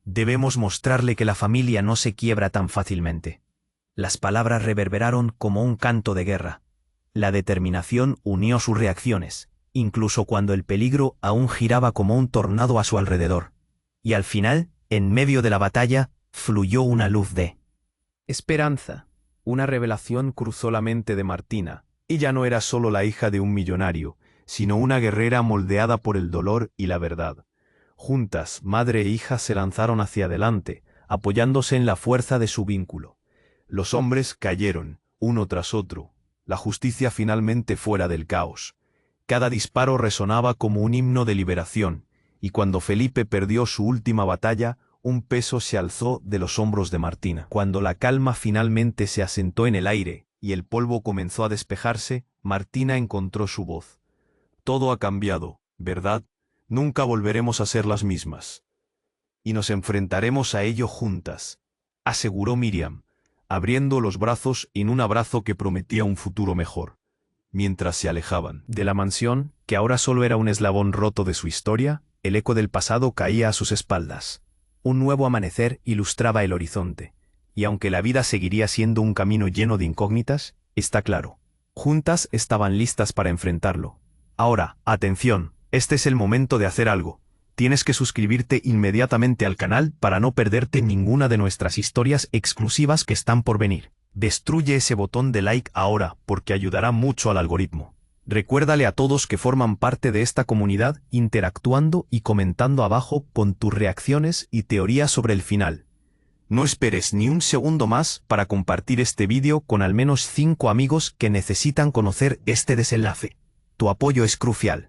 «Debemos mostrarle que la familia no se quiebra tan fácilmente». Las palabras reverberaron como un canto de guerra. La determinación unió sus reacciones, incluso cuando el peligro aún giraba como un tornado a su alrededor. Y al final, en medio de la batalla, fluyó una luz de esperanza. Una revelación cruzó la mente de Martina. Ella no era solo la hija de un millonario, sino una guerrera moldeada por el dolor y la verdad. Juntas, madre e hija se lanzaron hacia adelante, apoyándose en la fuerza de su vínculo. Los hombres cayeron, uno tras otro, la justicia finalmente fuera del caos. Cada disparo resonaba como un himno de liberación, y cuando Felipe perdió su última batalla, un peso se alzó de los hombros de Martina. Cuando la calma finalmente se asentó en el aire, y el polvo comenzó a despejarse, Martina encontró su voz. «Todo ha cambiado, ¿verdad? Nunca volveremos a ser las mismas. Y nos enfrentaremos a ello juntas», aseguró Miriam, abriendo los brazos en un abrazo que prometía un futuro mejor. Mientras se alejaban de la mansión, que ahora solo era un eslabón roto de su historia, el eco del pasado caía a sus espaldas. Un nuevo amanecer ilustraba el horizonte, y aunque la vida seguiría siendo un camino lleno de incógnitas, está claro, juntas estaban listas para enfrentarlo. Ahora, atención, este es el momento de hacer algo. Tienes que suscribirte inmediatamente al canal para no perderte ninguna de nuestras historias exclusivas que están por venir. Destruye ese botón de like ahora porque ayudará mucho al algoritmo. Recuérdale a todos que forman parte de esta comunidad interactuando y comentando abajo con tus reacciones y teorías sobre el final. No esperes ni un segundo más para compartir este vídeo con al menos 5 amigos que necesitan conocer este desenlace. Tu apoyo es crucial.